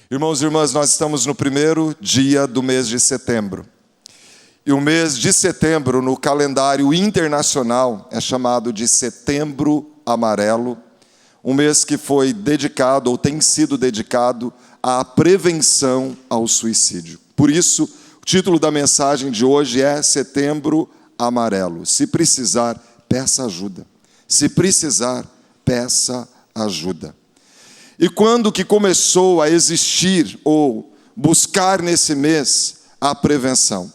Irmãos e irmãs, nós estamos no primeiro dia do mês de setembro. E o mês de setembro, no calendário internacional, é chamado de Setembro Amarelo, um mês que foi dedicado, ou tem sido dedicado, à prevenção ao suicídio. Por isso, o título da mensagem de hoje é Setembro Amarelo. Se precisar, peça ajuda. Se precisar, peça ajuda. E quando que começou a existir ou buscar nesse mês a prevenção?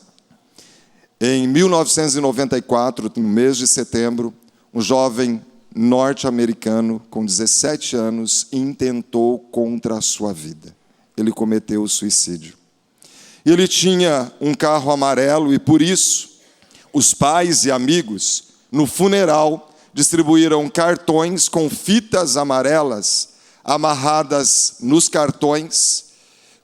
Em 1994, no mês de setembro, um jovem norte-americano com 17 anos intentou contra a sua vida. Ele cometeu o suicídio. Ele tinha um carro amarelo e, por isso, os pais e amigos, no funeral, distribuíram cartões com fitas amarelas amarradas nos cartões,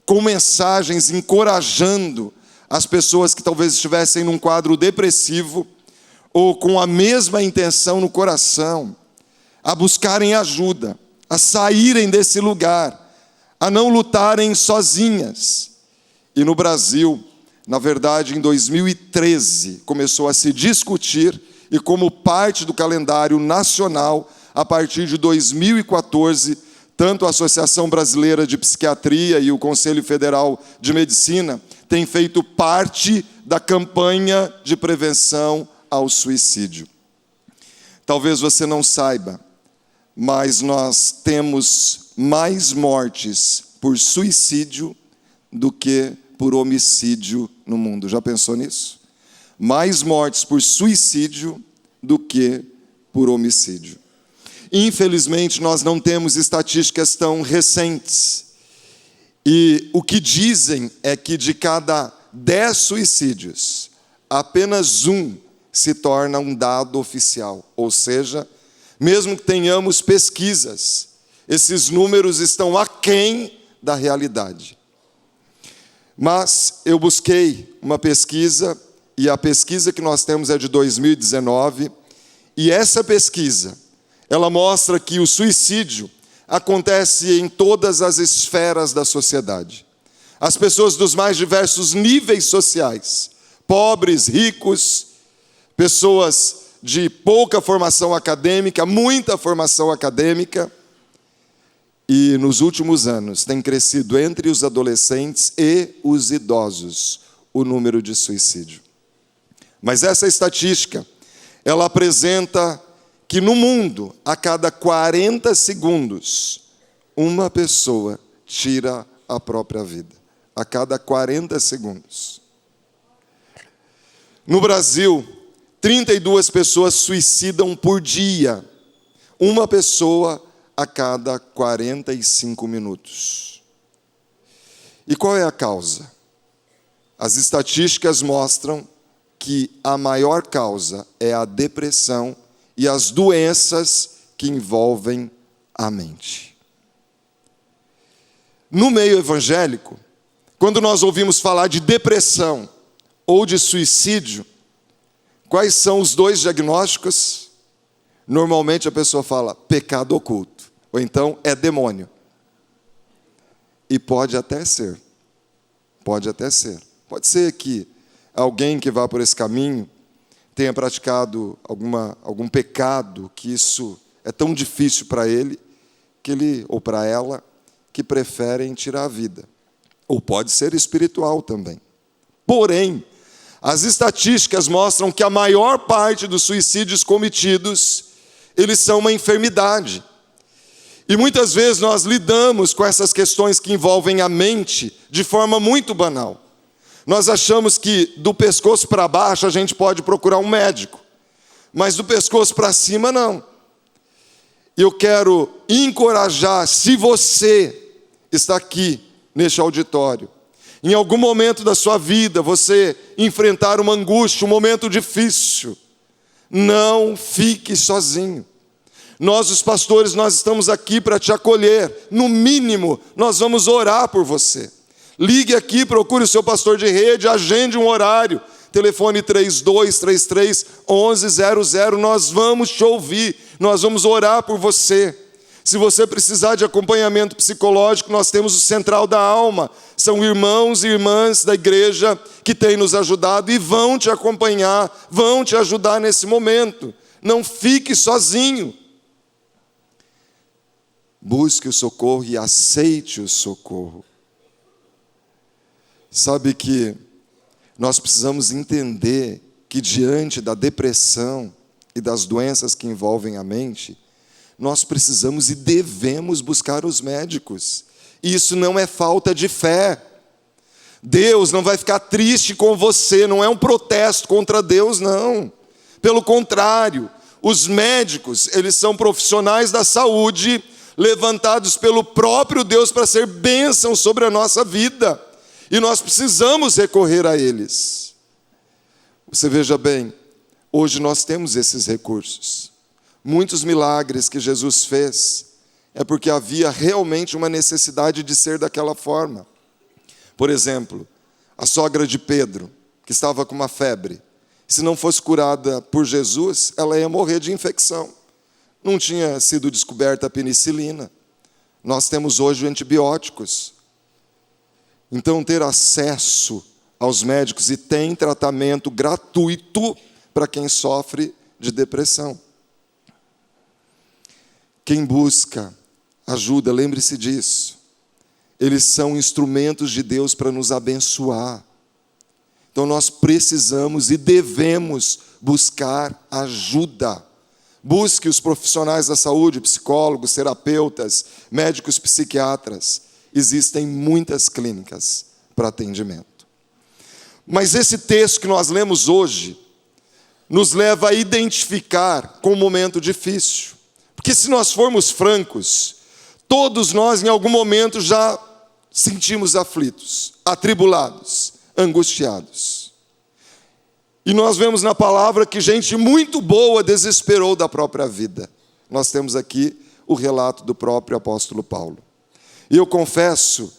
com mensagens encorajando as pessoas que talvez estivessem num quadro depressivo ou com a mesma intenção no coração, a buscarem ajuda, a saírem desse lugar, a não lutarem sozinhas. E no Brasil, na verdade, em 2013, começou a se discutir e como parte do calendário nacional, a partir de 2014, tanto a Associação Brasileira de Psiquiatria e o Conselho Federal de Medicina têm feito parte da campanha de prevenção ao suicídio. Talvez você não saiba, mas nós temos mais mortes por suicídio do que por homicídio no mundo. Já pensou nisso? Mais mortes por suicídio do que por homicídio. Infelizmente, nós não temos estatísticas tão recentes. E o que dizem é que de cada 10 suicídios, apenas um se torna um dado oficial. Ou seja, mesmo que tenhamos pesquisas, esses números estão aquém da realidade. Mas eu busquei uma pesquisa, e a pesquisa que nós temos é de 2019, e essa pesquisa, ela mostra que o suicídio acontece em todas as esferas da sociedade. As pessoas dos mais diversos níveis sociais, pobres, ricos, pessoas de pouca formação acadêmica, muita formação acadêmica, e nos últimos anos tem crescido entre os adolescentes e os idosos o número de suicídio. Mas essa estatística, ela apresenta que no mundo, a cada 40 segundos, uma pessoa tira a própria vida. A cada 40 segundos. No Brasil, 32 pessoas suicidam por dia. Uma pessoa a cada 45 minutos. E qual é a causa? As estatísticas mostram que a maior causa é a depressão e as doenças que envolvem a mente. No meio evangélico, quando nós ouvimos falar de depressão ou de suicídio, quais são os dois diagnósticos? Normalmente a pessoa fala pecado oculto, ou então é demônio. E pode até ser. Pode até ser. Pode ser que alguém que vá por esse caminho tenha praticado algum pecado, que isso é tão difícil para ele, que ele ou para ela, que preferem tirar a vida. Ou pode ser espiritual também. Porém, as estatísticas mostram que a maior parte dos suicídios cometidos, eles são uma enfermidade. E muitas vezes nós lidamos com essas questões que envolvem a mente de forma muito banal. Nós achamos que do pescoço para baixo a gente pode procurar um médico, mas do pescoço para cima não. Eu quero encorajar, se você está aqui neste auditório, em algum momento da sua vida você enfrentar uma angústia, um momento difícil, não fique sozinho. Nós, os pastores, nós estamos aqui para te acolher. No mínimo, nós vamos orar por você. Ligue aqui, procure o seu pastor de rede, agende um horário. Telefone 3233-1100, nós vamos te ouvir, nós vamos orar por você. Se você precisar de acompanhamento psicológico, nós temos o Central da Alma. São irmãos e irmãs da igreja que têm nos ajudado e vão te acompanhar, vão te ajudar nesse momento. Não fique sozinho. Busque o socorro e aceite o socorro. Sabe que nós precisamos entender que diante da depressão e das doenças que envolvem a mente, nós precisamos e devemos buscar os médicos. Isso não é falta de fé. Deus não vai ficar triste com você, não é um protesto contra Deus, não. Pelo contrário, os médicos, eles são profissionais da saúde, levantados pelo próprio Deus para ser bênção sobre a nossa vida. E nós precisamos recorrer a eles. Você veja bem, hoje nós temos esses recursos. Muitos milagres que Jesus fez é porque havia realmente uma necessidade de ser daquela forma. Por exemplo, a sogra de Pedro, que estava com uma febre, se não fosse curada por Jesus, ela ia morrer de infecção. Não tinha sido descoberta a penicilina. Nós temos hoje antibióticos. Então, ter acesso aos médicos e tem tratamento gratuito para quem sofre de depressão. Quem busca ajuda, lembre-se disso. Eles são instrumentos de Deus para nos abençoar. Então nós precisamos e devemos buscar ajuda. Busque os profissionais da saúde, psicólogos, terapeutas, médicos psiquiatras. Existem muitas clínicas para atendimento. Mas esse texto que nós lemos hoje nos leva a identificar com um momento difícil. Porque se nós formos francos, todos nós em algum momento já sentimos aflitos, atribulados, angustiados. E nós vemos na palavra que gente muito boa desesperou da própria vida. Nós temos aqui o relato do próprio apóstolo Paulo. E eu confesso,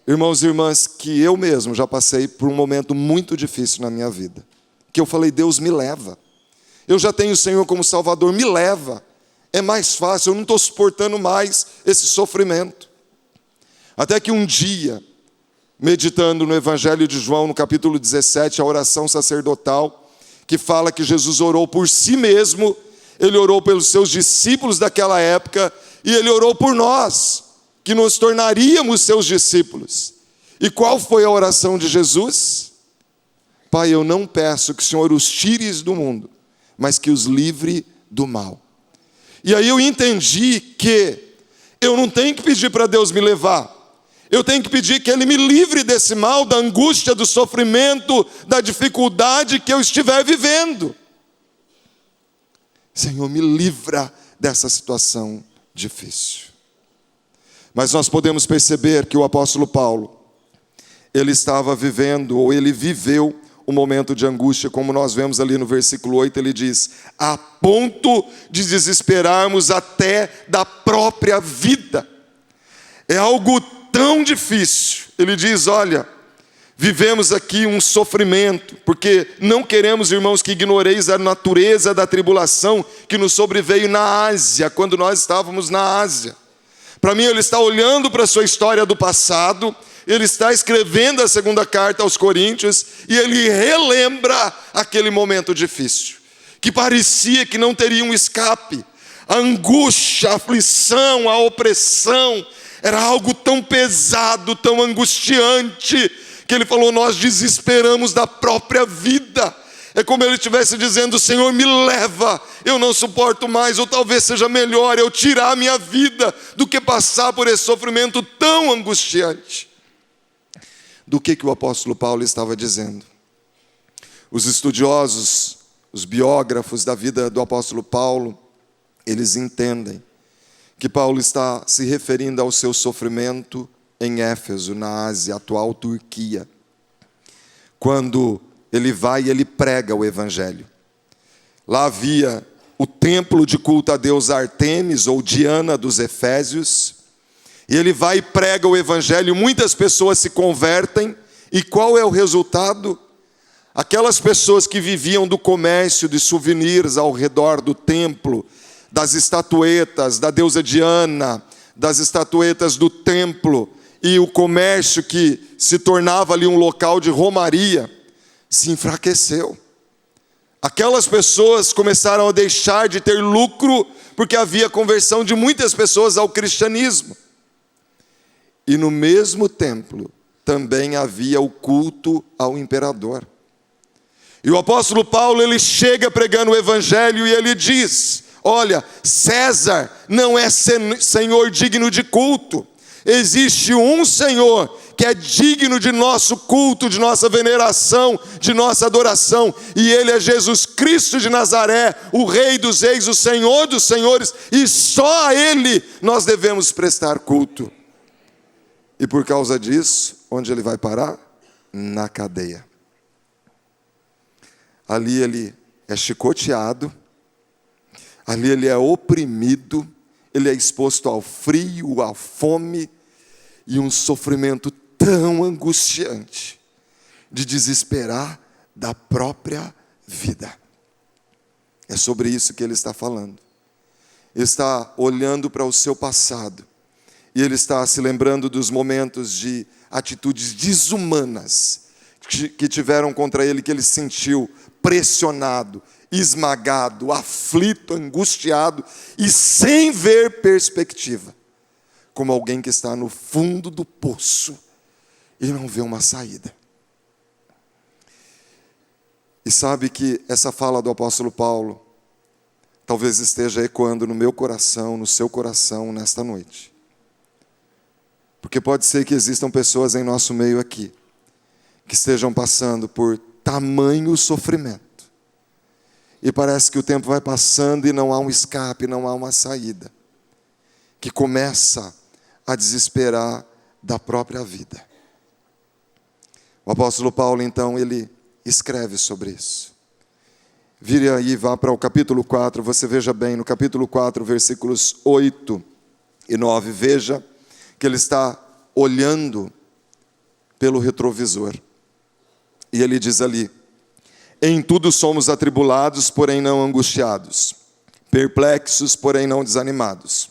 irmãos e irmãs, que eu mesmo já passei por um momento muito difícil na minha vida. Que eu falei, Deus me leva. Eu já tenho o Senhor como Salvador, me leva. É mais fácil, eu não estou suportando mais esse sofrimento. Até que um dia, meditando no Evangelho de João, no capítulo 17, a oração sacerdotal, que fala que Jesus orou por si mesmo, ele orou pelos seus discípulos daquela época, e ele orou por nós, que nos tornaríamos seus discípulos. E qual foi a oração de Jesus? Pai, eu não peço que o Senhor os tires do mundo, mas que os livre do mal. E aí eu entendi que eu não tenho que pedir para Deus me levar. Eu tenho que pedir que Ele me livre desse mal, da angústia, do sofrimento, da dificuldade que eu estiver vivendo. Senhor, me livra dessa situação difícil. Mas nós podemos perceber que o apóstolo Paulo, ele estava vivendo, ou ele viveu, um momento de angústia, como nós vemos ali no versículo 8, ele diz, a ponto de desesperarmos até da própria vida. É algo tão difícil. Ele diz, olha, vivemos aqui um sofrimento, porque não queremos, irmãos, que ignoreis a natureza da tribulação que nos sobreveio na Ásia, quando nós estávamos na Ásia. Para mim, ele está olhando para a sua história do passado, ele está escrevendo a segunda carta aos Coríntios e ele relembra aquele momento difícil, que parecia que não teria um escape. A angústia, a aflição, a opressão, era algo tão pesado, tão angustiante, que ele falou, nós desesperamos da própria vida. É como ele estivesse dizendo, Senhor, me leva, eu não suporto mais, ou talvez seja melhor eu tirar a minha vida do que passar por esse sofrimento tão angustiante. Do que o apóstolo Paulo estava dizendo? Os estudiosos, os biógrafos da vida do apóstolo Paulo, eles entendem que Paulo está se referindo ao seu sofrimento em Éfeso, na Ásia, atual Turquia, quando ele vai e ele prega o evangelho. Lá havia o templo de culto a deusa Artemis, ou Diana dos Efésios, e ele vai e prega o evangelho, muitas pessoas se convertem, e qual é o resultado? Aquelas pessoas que viviam do comércio de souvenirs ao redor do templo, das estatuetas da deusa Diana, das estatuetas do templo, e o comércio que se tornava ali um local de romaria, se enfraqueceu. Aquelas pessoas começaram a deixar de ter lucro, porque havia conversão de muitas pessoas ao cristianismo. E no mesmo templo também havia o culto ao imperador. E o apóstolo Paulo, ele chega pregando o evangelho e ele diz: olha, César não é senhor digno de culto. Existe um Senhor que é digno de nosso culto, de nossa veneração, de nossa adoração. E Ele é Jesus Cristo de Nazaré, o Rei dos Reis, o Senhor dos Senhores. E só a Ele nós devemos prestar culto. E por causa disso, onde ele vai parar? Na cadeia. Ali ele é chicoteado, ali ele é oprimido, ele é exposto ao frio, à fome e um sofrimento tão angustiante de desesperar da própria vida. É sobre isso que ele está falando. Ele está olhando para o seu passado e ele está se lembrando dos momentos de atitudes desumanas que tiveram contra ele, que ele sentiu pressionado, esmagado, aflito, angustiado e sem ver perspectiva, como alguém que está no fundo do poço e não vê uma saída. E sabe que essa fala do apóstolo Paulo talvez esteja ecoando no meu coração, no seu coração nesta noite. Porque pode ser que existam pessoas em nosso meio aqui que estejam passando por tamanho sofrimento. E parece que o tempo vai passando e não há um escape, não há uma saída. Que começa a desesperar da própria vida. O apóstolo Paulo, então, ele escreve sobre isso. Vire aí, vá para o capítulo 4, você veja bem, no capítulo 4, versículos 8 e 9, veja que ele está olhando pelo retrovisor. E ele diz ali: em tudo somos atribulados, porém não angustiados, perplexos, porém não desanimados,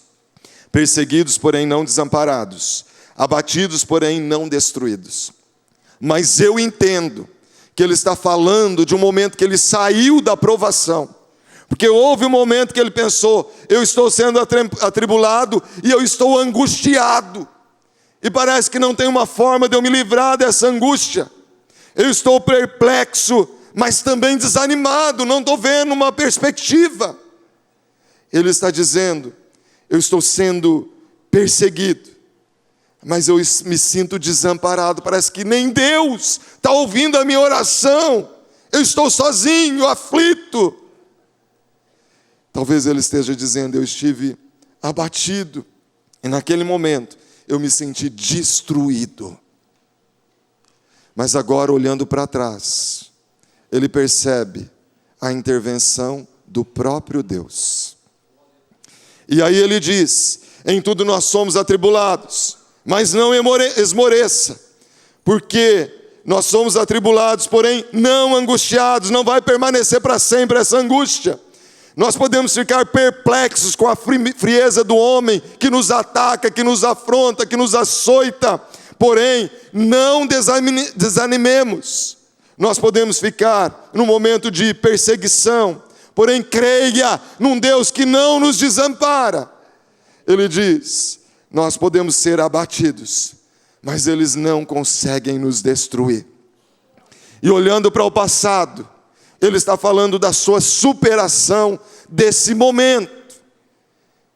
perseguidos, porém não desamparados, abatidos, porém não destruídos. Mas eu entendo que ele está falando de um momento que ele saiu da provação, porque houve um momento que ele pensou: eu estou sendo atribulado e eu estou angustiado, e parece que não tem uma forma de eu me livrar dessa angústia. Eu estou perplexo, mas também desanimado, não estou vendo uma perspectiva. Ele está dizendo: eu estou sendo perseguido, mas eu me sinto desamparado, parece que nem Deus está ouvindo a minha oração, eu estou sozinho, aflito. Talvez ele esteja dizendo: eu estive abatido, e naquele momento eu me senti destruído. Mas agora, olhando para trás, ele percebe a intervenção do próprio Deus. E aí ele diz: em tudo nós somos atribulados, mas não esmoreça, porque nós somos atribulados, porém não angustiados. Não vai permanecer para sempre essa angústia. Nós podemos ficar perplexos com a frieza do homem que nos ataca, que nos afronta, que nos açoita, porém não desanimemos. Nós podemos ficar num momento de perseguição, porém creia num Deus que não nos desampara. Ele diz: nós podemos ser abatidos, mas eles não conseguem nos destruir. E olhando para o passado, ele está falando da sua superação desse momento,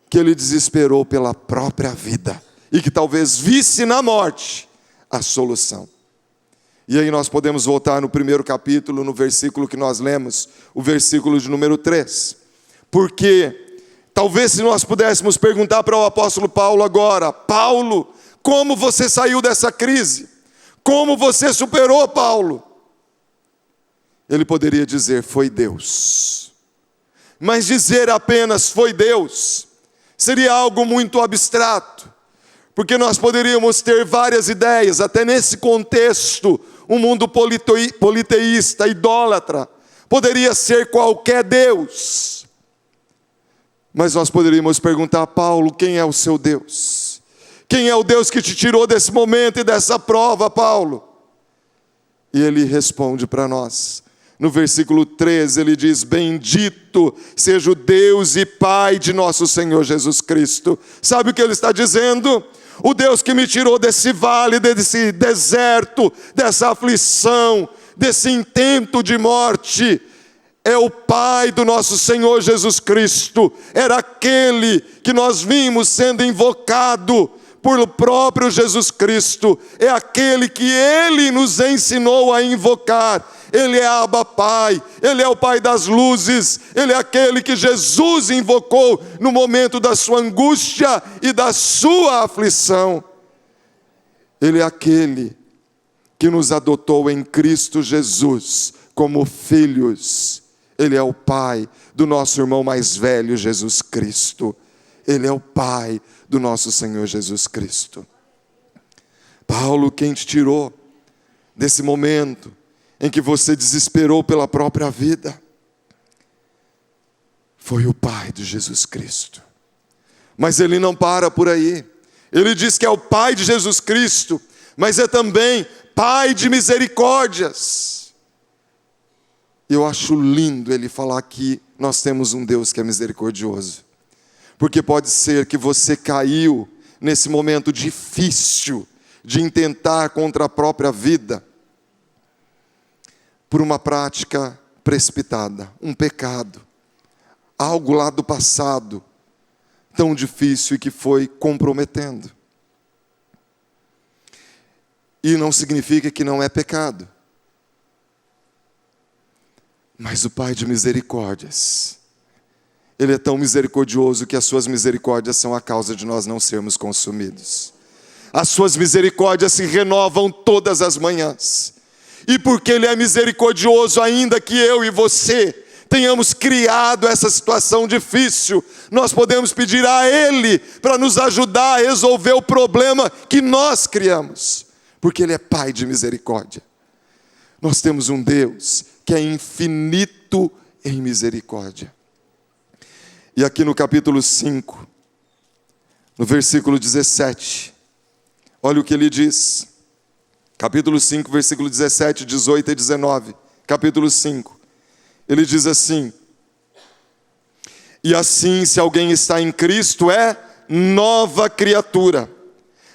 que ele desesperou pela própria vida, e que talvez visse na morte a solução. E aí nós podemos voltar no primeiro capítulo, no versículo que nós lemos, o versículo de número 3. Porque talvez se nós pudéssemos perguntar para o apóstolo Paulo agora: Paulo, como você saiu dessa crise? Como você superou, Paulo? Ele poderia dizer: foi Deus. Mas dizer apenas foi Deus seria algo muito abstrato, porque nós poderíamos ter várias ideias, até nesse contexto, um mundo politeísta, idólatra, poderia ser qualquer Deus. Mas nós poderíamos perguntar: Paulo, quem é o seu Deus? Quem é o Deus que te tirou desse momento e dessa prova, Paulo? E ele responde para nós. No versículo 13 ele diz: bendito seja o Deus e Pai de nosso Senhor Jesus Cristo. Sabe o que ele está dizendo? O Deus que me tirou desse vale, desse deserto, dessa aflição, desse intento de morte, é o Pai do nosso Senhor Jesus Cristo. Era aquele que nós vimos sendo invocado por próprio Jesus Cristo. É aquele que Ele nos ensinou a invocar. Ele é Abba Pai, Ele é o Pai das luzes, Ele é aquele que Jesus invocou no momento da sua angústia e da sua aflição. Ele é aquele que nos adotou em Cristo Jesus como filhos. Ele é o Pai do nosso irmão mais velho, Jesus Cristo. Ele é o Pai do nosso Senhor Jesus Cristo. Paulo, quem te tirou desse momento em que você desesperou pela própria vida, foi o Pai de Jesus Cristo. Mas ele não para por aí. Ele diz que é o Pai de Jesus Cristo, mas é também Pai de misericórdias. Eu acho lindo ele falar que nós temos um Deus que é misericordioso. Porque pode ser que você caiu nesse momento difícil de intentar contra a própria vida, por uma prática precipitada, um pecado, algo lá do passado, tão difícil e que foi comprometendo. E não significa que não é pecado. Mas o Pai de misericórdias, Ele é tão misericordioso que as suas misericórdias são a causa de nós não sermos consumidos. As suas misericórdias se renovam todas as manhãs. E porque Ele é misericordioso, ainda que eu e você tenhamos criado essa situação difícil, nós podemos pedir a Ele para nos ajudar a resolver o problema que nós criamos. Porque Ele é Pai de misericórdia. Nós temos um Deus que é infinito em misericórdia. E aqui no capítulo 5, no versículo 17, olha o que ele diz. Capítulo 5, versículo 17, 18 e 19. Capítulo 5. Ele diz assim: e assim, se alguém está em Cristo, é nova criatura.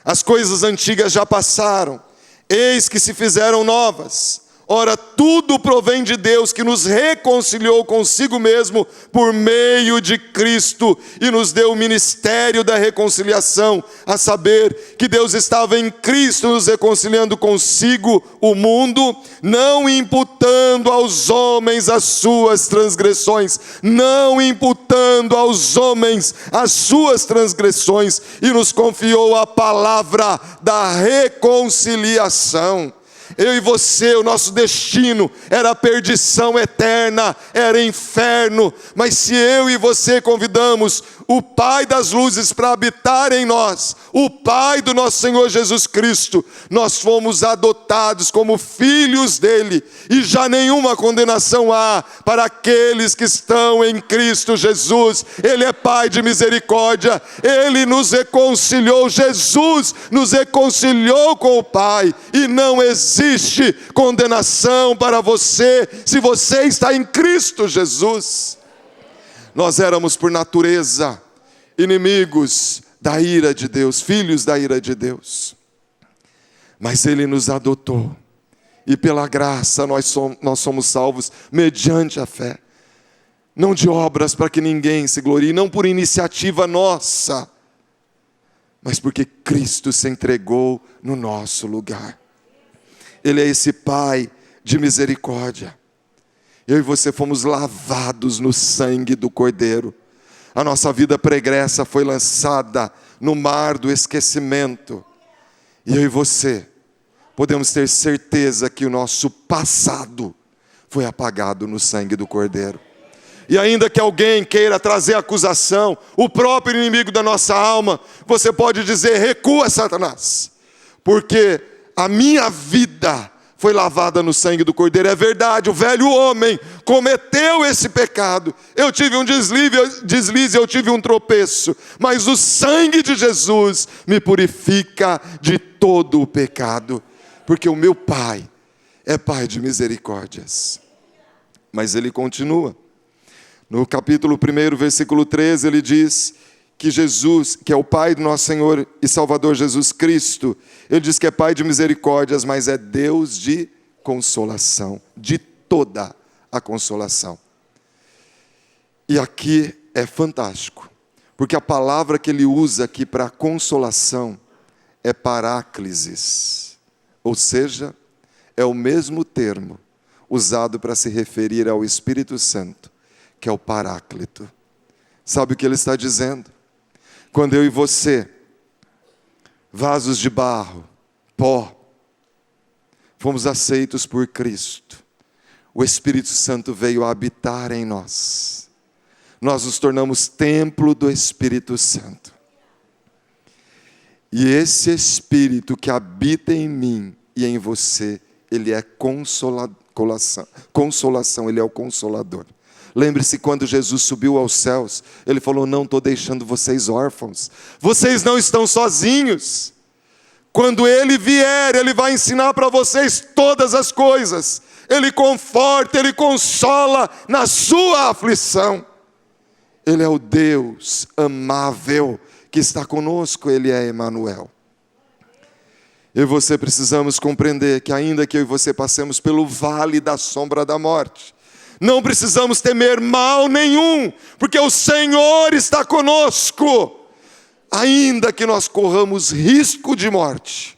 As coisas antigas já passaram, eis que se fizeram novas. Ora, tudo provém de Deus, que nos reconciliou consigo mesmo por meio de Cristo e nos deu o ministério da reconciliação, a saber, que Deus estava em Cristo nos reconciliando consigo o mundo, não imputando aos homens as suas transgressões, não imputando aos homens as suas transgressões, e nos confiou a palavra da reconciliação. Eu e você, o nosso destino era perdição eterna, era inferno. Mas se eu e você convidamos o Pai das luzes para habitar em nós, o Pai do nosso Senhor Jesus Cristo, nós fomos adotados como filhos dele, e já nenhuma condenação há para aqueles que estão em Cristo Jesus. Ele é Pai de misericórdia, Ele nos reconciliou, Jesus nos reconciliou com o Pai, e não existe condenação para você, se você está em Cristo Jesus. Nós éramos por natureza inimigos da ira de Deus, filhos da ira de Deus. Mas Ele nos adotou, e pela graça nós somos salvos mediante a fé. Não de obras para que ninguém se glorie, não por iniciativa nossa, mas porque Cristo se entregou no nosso lugar. Ele é esse Pai de misericórdia. Eu e você fomos lavados no sangue do Cordeiro. A nossa vida pregressa foi lançada no mar do esquecimento. E eu e você podemos ter certeza que o nosso passado foi apagado no sangue do Cordeiro. E ainda que alguém queira trazer acusação, o próprio inimigo da nossa alma, você pode dizer: recua, Satanás, porque a minha vida foi lavada no sangue do Cordeiro. É verdade, o velho homem cometeu esse pecado. Eu tive um deslize, eu tive um tropeço. Mas o sangue de Jesus me purifica de todo o pecado. Porque o meu Pai é Pai de misericórdias. Mas ele continua. No capítulo 1, versículo 13, ele diz que Jesus, que é o Pai do nosso Senhor e Salvador Jesus Cristo, ele diz que é Pai de misericórdias, mas é Deus de consolação, de toda a consolação. E aqui é fantástico, porque a palavra que ele usa aqui para consolação é paráclises, ou seja, é o mesmo termo usado para se referir ao Espírito Santo, que é o Paráclito. Sabe o que ele está dizendo? Quando eu e você, vasos de barro, pó, fomos aceitos por Cristo, o Espírito Santo veio habitar em nós. Nós nos tornamos templo do Espírito Santo. E esse Espírito que habita em mim e em você, ele é consolação, ele é o Consolador. Lembre-se, quando Jesus subiu aos céus, ele falou: não estou deixando vocês órfãos, vocês não estão sozinhos. Quando ele vier, ele vai ensinar para vocês todas as coisas. Ele conforta, ele consola na sua aflição. Ele é o Deus amável que está conosco, ele é Emanuel. Eu e você precisamos compreender que ainda que eu e você passemos pelo vale da sombra da morte, não precisamos temer mal nenhum, porque o Senhor está conosco. Ainda que nós corramos risco de morte,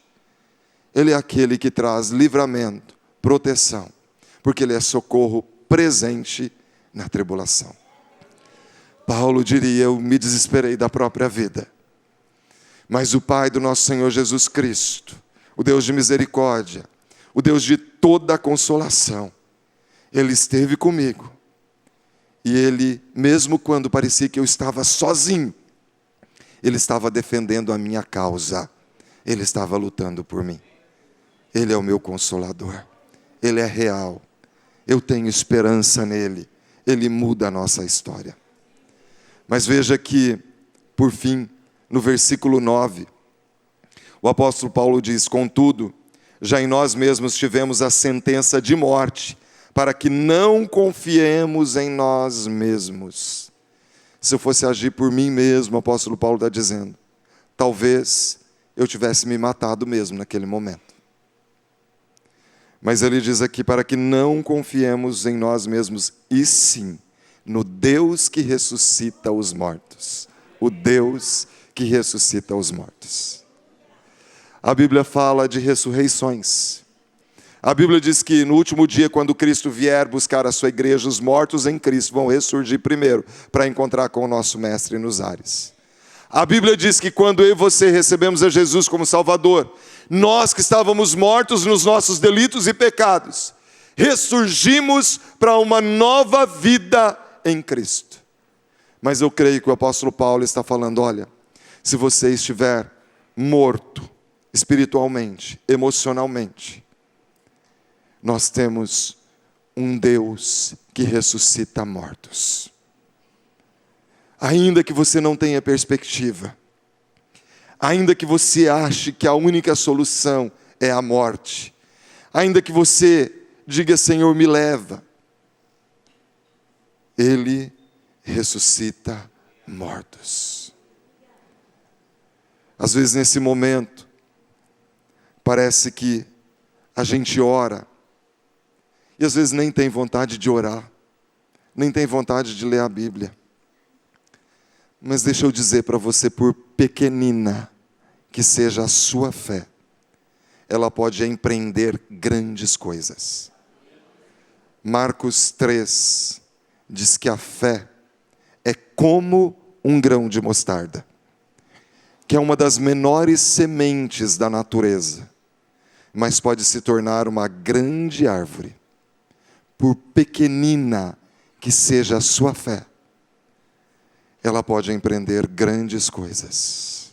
ele é aquele que traz livramento, proteção, porque ele é socorro presente na tribulação. Paulo diria: eu me desesperei da própria vida, mas o Pai do nosso Senhor Jesus Cristo, o Deus de misericórdia, o Deus de toda consolação, ele esteve comigo. E ele, mesmo quando parecia que eu estava sozinho, ele estava defendendo a minha causa. Ele estava lutando por mim. Ele é o meu consolador. Ele é real. Eu tenho esperança nele. Ele muda a nossa história. Mas veja que, por fim, no versículo 9, o apóstolo Paulo diz: contudo, já em nós mesmos tivemos a sentença de morte, para que não confiemos em nós mesmos. Se eu fosse agir por mim mesmo, o apóstolo Paulo está dizendo, talvez eu tivesse me matado mesmo naquele momento. Mas ele diz aqui, para que não confiemos em nós mesmos, e sim no Deus que ressuscita os mortos. O Deus que ressuscita os mortos. A Bíblia fala de ressurreições. A Bíblia diz que no último dia, quando Cristo vier buscar a sua igreja, os mortos em Cristo vão ressurgir primeiro, para encontrar com o nosso Mestre nos ares. A Bíblia diz que quando eu e você recebemos a Jesus como Salvador, nós que estávamos mortos nos nossos delitos e pecados, ressurgimos para uma nova vida em Cristo. Mas eu creio que o apóstolo Paulo está falando, olha, se você estiver morto, espiritualmente, emocionalmente, nós temos um Deus que ressuscita mortos. Ainda que você não tenha perspectiva, ainda que você ache que a única solução é a morte, ainda que você diga, Senhor, me leva, Ele ressuscita mortos. Às vezes nesse momento, parece que a gente ora, e às vezes nem tem vontade de orar, nem tem vontade de ler a Bíblia. Mas deixa eu dizer para você, por pequenina que seja a sua fé, ela pode empreender grandes coisas. Marcos 3 diz que a fé é como um grão de mostarda, que é uma das menores sementes da natureza, mas pode se tornar uma grande árvore. Por pequenina que seja a sua fé, ela pode empreender grandes coisas.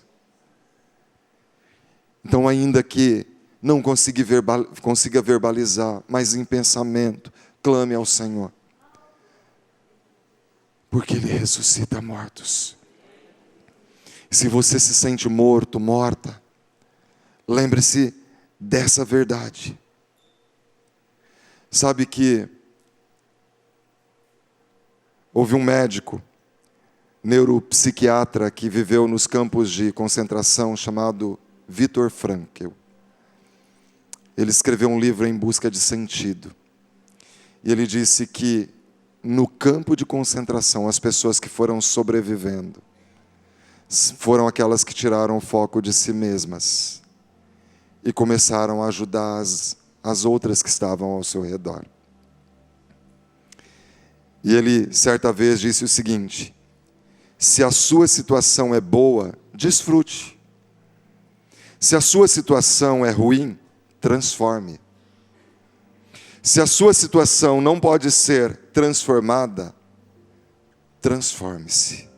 Então, ainda que não consiga verbalizar, mas em pensamento, clame ao Senhor. Porque Ele ressuscita mortos. Se você se sente morto, morta, lembre-se dessa verdade. Sabe que houve um médico, neuropsiquiatra, que viveu nos campos de concentração, chamado Viktor Frankl. Ele escreveu um livro Em Busca de Sentido. E ele disse que no campo de concentração, as pessoas que foram sobrevivendo foram aquelas que tiraram o foco de si mesmas e começaram a ajudar as outras que estavam ao seu redor. E ele, certa vez, disse o seguinte: se a sua situação é boa, desfrute. Se a sua situação é ruim, transforme. Se a sua situação não pode ser transformada, transforme-se.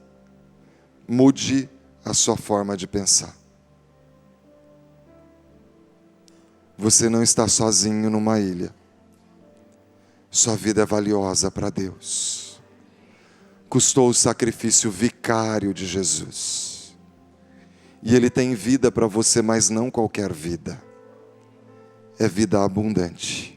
Mude a sua forma de pensar. Você não está sozinho numa ilha. Sua vida é valiosa para Deus. Custou o sacrifício vicário de Jesus. E Ele tem vida para você, mas não qualquer vida. É vida abundante.